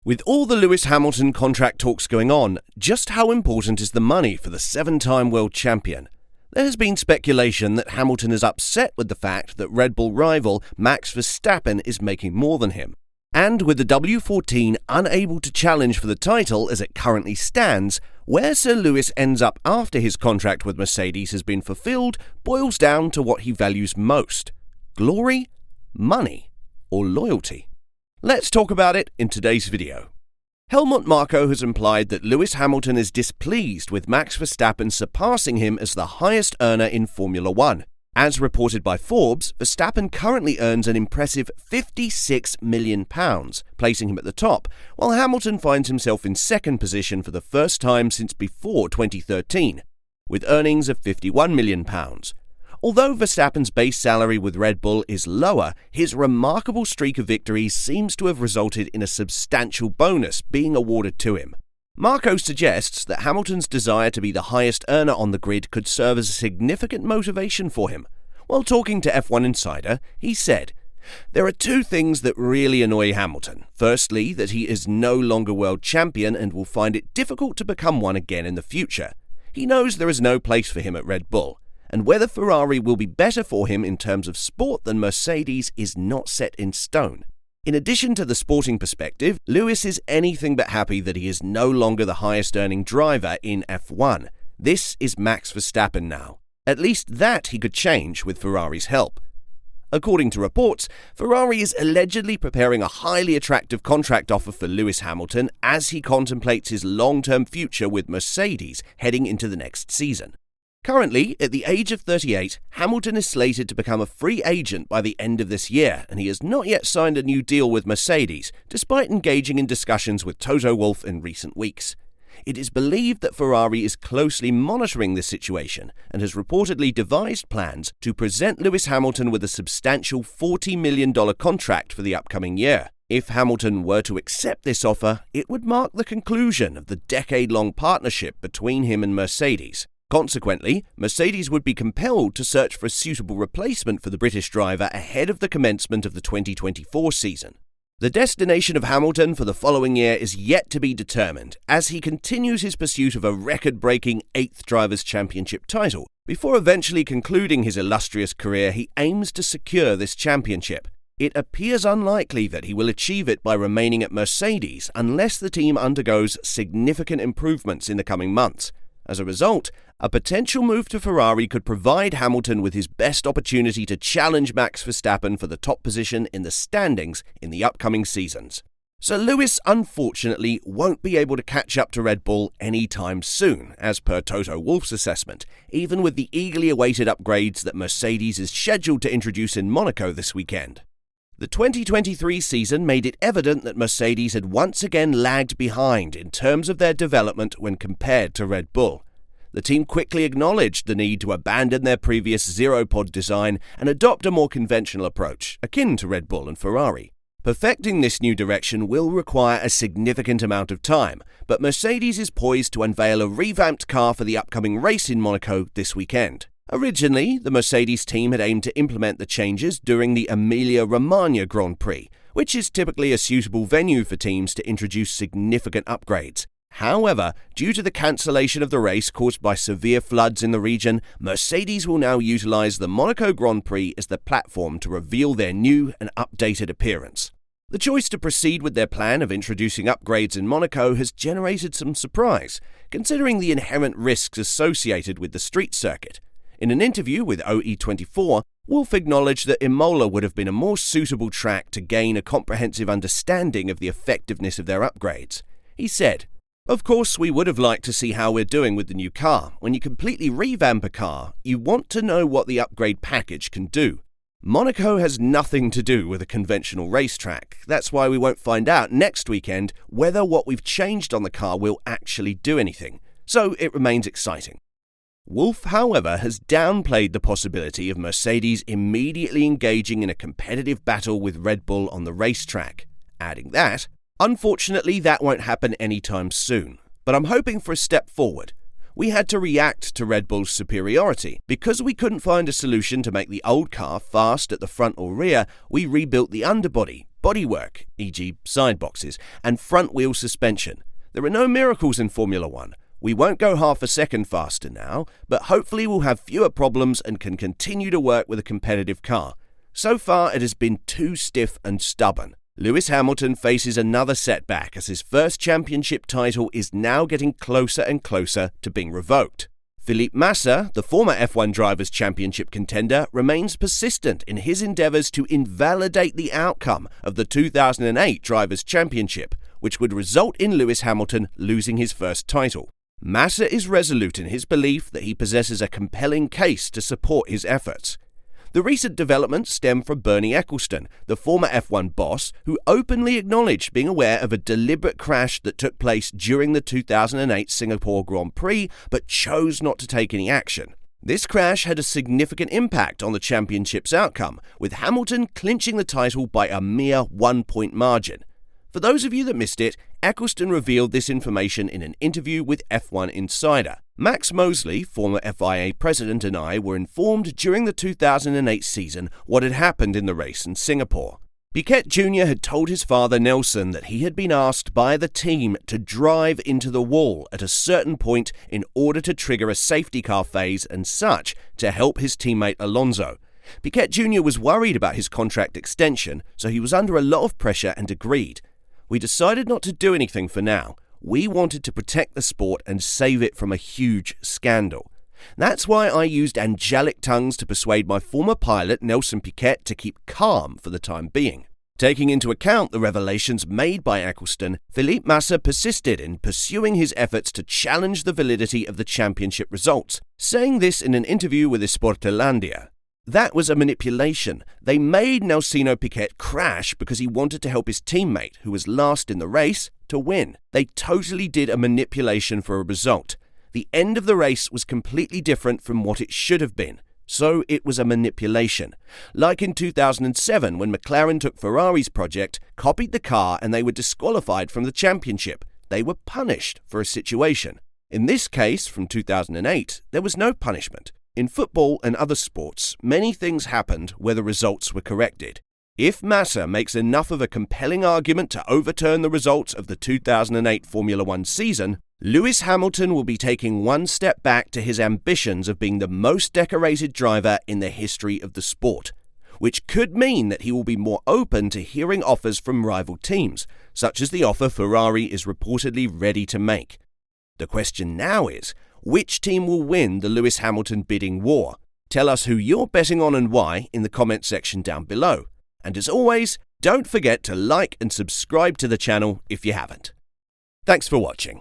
With all the Lewis Hamilton contract talks going on, just how important is the money for the seven-time world champion? There has been speculation that Hamilton is upset with the fact that Red Bull rival Max Verstappen is making more than him. And with the W14 unable to challenge for the title as it currently stands, where Sir Lewis ends up after his contract with Mercedes has been fulfilled boils down to what he values most: glory, money, or loyalty. Let's talk about it in today's video. Helmut Marko has implied that Lewis Hamilton is displeased with Max Verstappen surpassing him as the highest earner in Formula One. As reported by Forbes, Verstappen currently earns an impressive £56 million, placing him at the top, while Hamilton finds himself in second position for the first time since before 2013, with earnings of £51 million. Although Verstappen's base salary with Red Bull is lower, his remarkable streak of victories seems to have resulted in a substantial bonus being awarded to him. Marko suggests that Hamilton's desire to be the highest earner on the grid could serve as a significant motivation for him. While talking to F1 Insider, he said, "There are two things that really annoy Hamilton. Firstly, that he is no longer world champion and will find it difficult to become one again in the future. He knows there is no place for him at Red Bull, and whether Ferrari will be better for him in terms of sport than Mercedes is not set in stone." In addition to the sporting perspective, Lewis is anything but happy that he is no longer the highest earning driver in F1. This is Max Verstappen now. At least that he could change with Ferrari's help. According to reports, Ferrari is allegedly preparing a highly attractive contract offer for Lewis Hamilton as he contemplates his long-term future with Mercedes heading into the next season. Currently, at the age of 38, Hamilton is slated to become a free agent by the end of this year, and he has not yet signed a new deal with Mercedes, despite engaging in discussions with Toto Wolff in recent weeks. It is believed that Ferrari is closely monitoring this situation and has reportedly devised plans to present Lewis Hamilton with a substantial $40 million contract for the upcoming year. If Hamilton were to accept this offer, it would mark the conclusion of the decade-long partnership between him and Mercedes. Consequently, Mercedes would be compelled to search for a suitable replacement for the British driver ahead of the commencement of the 2024 season. The destination of Hamilton for the following year is yet to be determined, as he continues his pursuit of a record-breaking 8th Drivers' Championship title. Before eventually concluding his illustrious career, he aims to secure this championship. It appears unlikely that he will achieve it by remaining at Mercedes unless the team undergoes significant improvements in the coming months. As a result, a potential move to Ferrari could provide Hamilton with his best opportunity to challenge Max Verstappen for the top position in the standings in the upcoming seasons. So Lewis, unfortunately, won't be able to catch up to Red Bull anytime soon, as per Toto Wolff's assessment, even with the eagerly awaited upgrades that Mercedes is scheduled to introduce in Monaco this weekend. The 2023 season made it evident that Mercedes had once again lagged behind in terms of their development when compared to Red Bull. The team quickly acknowledged the need to abandon their previous zero-pod design and adopt a more conventional approach, akin to Red Bull and Ferrari. Perfecting this new direction will require a significant amount of time, but Mercedes is poised to unveil a revamped car for the upcoming race in Monaco this weekend. Originally, the Mercedes team had aimed to implement the changes during the Emilia-Romagna Grand Prix, which is typically a suitable venue for teams to introduce significant upgrades. However, due to the cancellation of the race caused by severe floods in the region, Mercedes will now utilize the Monaco Grand Prix as the platform to reveal their new and updated appearance. The choice to proceed with their plan of introducing upgrades in Monaco has generated some surprise, considering the inherent risks associated with the street circuit. In an interview with OE24, Wolff acknowledged that Imola would have been a more suitable track to gain a comprehensive understanding of the effectiveness of their upgrades. He said, "Of course, we would have liked to see how we're doing with the new car. When you completely revamp a car, you want to know what the upgrade package can do. Monaco has nothing to do with a conventional racetrack. That's why we won't find out next weekend whether what we've changed on the car will actually do anything. So it remains exciting." Wolff, however, has downplayed the possibility of Mercedes immediately engaging in a competitive battle with Red Bull on the racetrack, adding that, "Unfortunately, that won't happen anytime soon, but I'm hoping for a step forward. We had to react to Red Bull's superiority. Because we couldn't find a solution to make the old car fast at the front or rear, we rebuilt the underbody, bodywork, e.g. side boxes, and front wheel suspension. There are no miracles in Formula One. We won't go half a second faster now, but hopefully we'll have fewer problems and can continue to work with a competitive car. So far it has been too stiff and stubborn. Lewis Hamilton faces another setback as his first championship title is now getting closer and closer to being revoked. Felipe Massa, the former F1 Drivers' Championship contender, remains persistent in his endeavours to invalidate the outcome of the 2008 Drivers' Championship, which would result in Lewis Hamilton losing his first title. Massa is resolute in his belief that he possesses a compelling case to support his efforts. The recent developments stem from Bernie Ecclestone, the former F1 boss, who openly acknowledged being aware of a deliberate crash that took place during the 2008 Singapore Grand Prix, but chose not to take any action. This crash had a significant impact on the championship's outcome, with Hamilton clinching the title by a mere 1-point margin. For those of you that missed it, Ecclestone revealed this information in an interview with F1 Insider. Max Mosley, former FIA president, and I were informed during the 2008 season what had happened in the race in Singapore. Piquet Jr. had told his father Nelson that he had been asked by the team to drive into the wall at a certain point in order to trigger a safety car phase and such to help his teammate Alonso. Piquet Jr. was worried about his contract extension, so he was under a lot of pressure and agreed. We decided not to do anything for now. We wanted to protect the sport and save it from a huge scandal. That's why I used angelic tongues to persuade my former pilot Nelson Piquet to keep calm for the time being. Taking into account the revelations made by Ecclestone, Felipe Massa persisted in pursuing his efforts to challenge the validity of the championship results, saying this in an interview with Sportlandia. That was a manipulation. They made Nelsino Piquet crash because he wanted to help his teammate, who was last in the race, to win. They totally did a manipulation for a result. The end of the race was completely different from what it should have been. So it was a manipulation. Like in 2007 when McLaren took Ferrari's project, copied the car, and they were disqualified from the championship. They were punished for a situation. In this case, from 2008, there was no punishment. In football and other sports, many things happened where the results were corrected. If Massa makes enough of a compelling argument to overturn the results of the 2008 Formula One season, Lewis Hamilton will be taking one step back to his ambitions of being the most decorated driver in the history of the sport, which could mean that he will be more open to hearing offers from rival teams, such as the offer Ferrari is reportedly ready to make. The question now is, which team will win the Lewis Hamilton bidding war? Tell us who you're betting on and why in the comment section down below. And as always, don't forget to like and subscribe to the channel if you haven't. Thanks for watching.